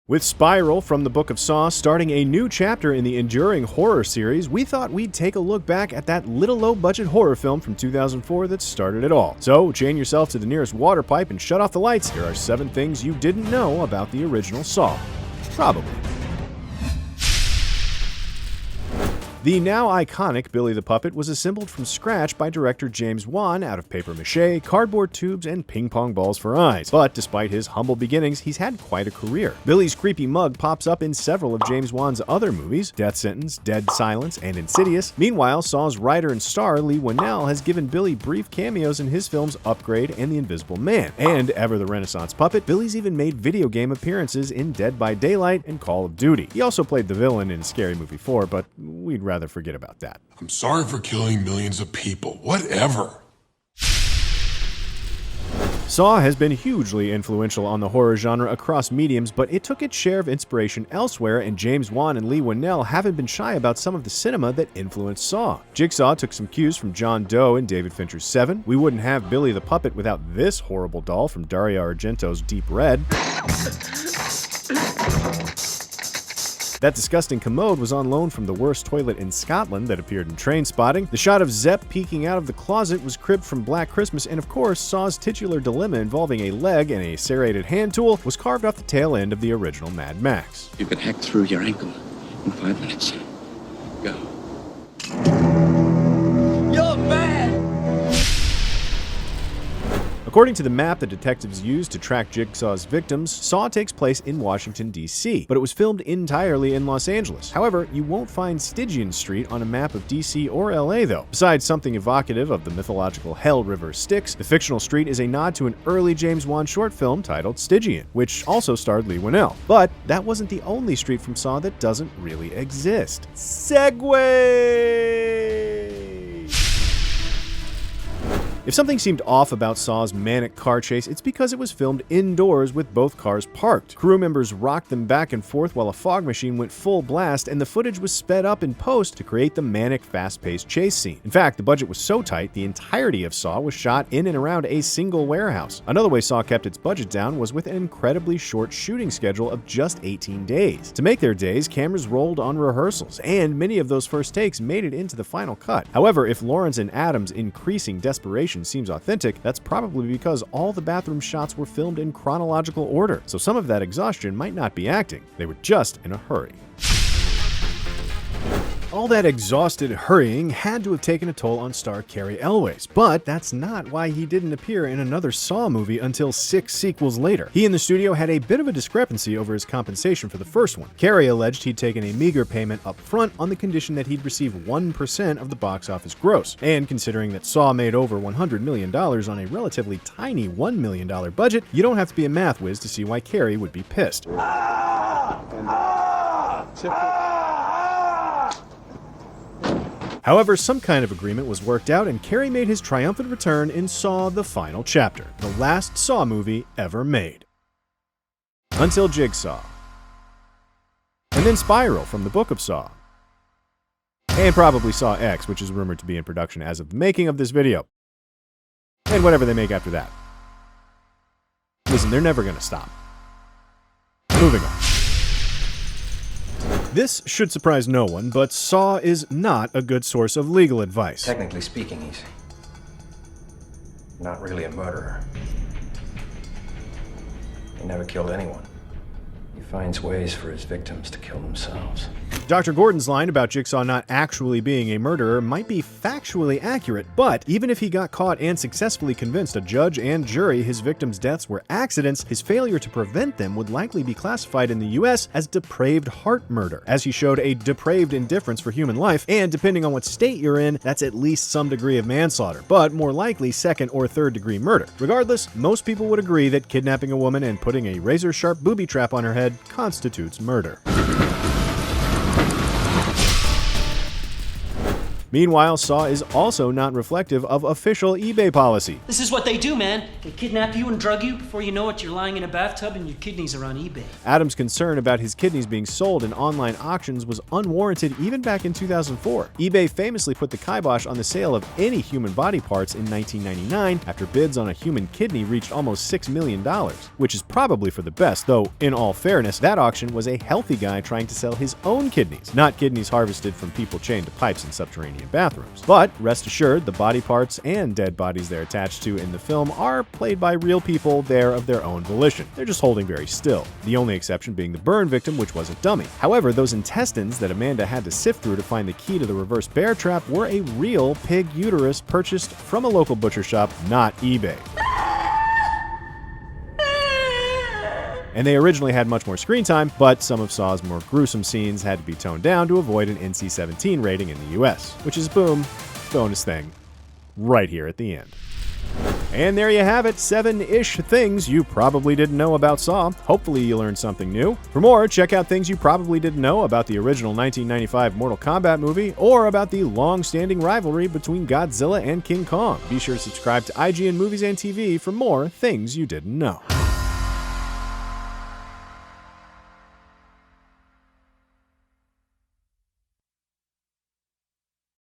With Spiral from the Book of Saw starting a new chapter in the enduring horror series, we thought we'd take a look back at that little low-budget horror film from 2004 that started it all. So, chain yourself to the nearest water pipe and shut off the lights. Here are 7 things you didn't know about the original Saw. Probably. The now iconic Billy the Puppet was assembled from scratch by director James Wan out of paper mache, cardboard tubes, and ping pong balls for eyes. But despite his humble beginnings, he's had quite a career. Billy's creepy mug pops up in several of James Wan's other movies, Death Sentence, Dead Silence, and Insidious. Meanwhile, Saw's writer and star Leigh Whannell has given Billy brief cameos in his films Upgrade and The Invisible Man. And ever the Renaissance puppet, Billy's even made video game appearances in Dead by Daylight and Call of Duty. He also played the villain in Scary Movie 4, but we'd rather forget about that. I'm sorry for killing millions of people. Whatever. Saw has been hugely influential on the horror genre across mediums, but it took its share of inspiration elsewhere, and James Wan and Leigh Whannell haven't been shy about some of the cinema that influenced Saw. Jigsaw took some cues from John Doe and David Fincher's Seven. We wouldn't have Billy the Puppet without this horrible doll from Dario Argento's Deep Red. That disgusting commode was on loan from the worst toilet in Scotland that appeared in Trainspotting. The shot of Zepp peeking out of the closet was cribbed from Black Christmas, and of course, Saw's titular dilemma involving a leg and a serrated hand tool was carved off the tail end of the original Mad Max. You can hack through your ankle in 5 minutes. Go. You're bad! According to the map the detectives used to track Jigsaw's victims, Saw takes place in Washington, D.C., but it was filmed entirely in Los Angeles. However, you won't find Stygian Street on a map of D.C. or L.A., though. Besides something evocative of the mythological Hell River Styx, the fictional street is a nod to an early James Wan short film titled Stygian, which also starred Leigh Whannell. But that wasn't the only street from Saw that doesn't really exist. Segway! If something seemed off about Saw's manic car chase, it's because it was filmed indoors with both cars parked. Crew members rocked them back and forth while a fog machine went full blast, and the footage was sped up in post to create the manic, fast-paced chase scene. In fact, the budget was so tight, the entirety of Saw was shot in and around a single warehouse. Another way Saw kept its budget down was with an incredibly short shooting schedule of just 18 days. To make their days, cameras rolled on rehearsals, and many of those first takes made it into the final cut. However, if Lawrence and Adams' increasing desperation seems authentic, that's probably because all the bathroom shots were filmed in chronological order, so some of that exhaustion might not be acting. They were just in a hurry. All that exhausted hurrying had to have taken a toll on star Cary Elwes, but that's not why he didn't appear in another Saw movie until 6 sequels later. He and the studio had a bit of a discrepancy over his compensation for the first one. Cary alleged he'd taken a meager payment up front on the condition that he'd receive 1% of the box office gross, and considering that Saw made over $100 million on a relatively tiny $1 million budget, you don't have to be a math whiz to see why Cary would be pissed. However, some kind of agreement was worked out, and Cary made his triumphant return in Saw: The Final Chapter, the last Saw movie ever made. Until Jigsaw. And then Spiral from the Book of Saw. And probably Saw X, which is rumored to be in production as of the making of this video. And whatever they make after that. Listen, they're never gonna stop. Moving on. This should surprise no one, but Saw is not a good source of legal advice. Technically speaking, he's not really a murderer. He never killed anyone. He finds ways for his victims to kill themselves. Dr. Gordon's line about Jigsaw not actually being a murderer might be factually accurate, but even if he got caught and successfully convinced a judge and jury his victims' deaths were accidents, his failure to prevent them would likely be classified in the US as depraved heart murder, as he showed a depraved indifference for human life, and depending on what state you're in, that's at least some degree of manslaughter, but more likely second or third degree murder. Regardless, most people would agree that kidnapping a woman and putting a razor-sharp booby trap on her head constitutes murder. Meanwhile, Saw is also not reflective of official eBay policy. This is what they do, man. They kidnap you and drug you. Before you know it, you're lying in a bathtub and your kidneys are on eBay. Adam's concern about his kidneys being sold in online auctions was unwarranted even back in 2004. eBay famously put the kibosh on the sale of any human body parts in 1999 after bids on a human kidney reached almost $6 million, which is probably for the best, though in all fairness, that auction was a healthy guy trying to sell his own kidneys, not kidneys harvested from people chained to pipes in subterranean bathrooms. But rest assured, the body parts and dead bodies they're attached to in the film are played by real people there of their own volition. They're just holding very still, the only exception being the burn victim, which was a dummy. However, those intestines that Amanda had to sift through to find the key to the reverse bear trap were a real pig uterus purchased from a local butcher shop, not eBay. And they originally had much more screen time, but some of Saw's more gruesome scenes had to be toned down to avoid an NC-17 rating in the US, which is, boom, bonus thing, right here at the end. And there you have it, 7-ish things you probably didn't know about Saw. Hopefully you learned something new. For more, check out things you probably didn't know about the original 1995 Mortal Kombat movie, or about the long-standing rivalry between Godzilla and King Kong. Be sure to subscribe to IGN Movies and TV for more things you didn't know.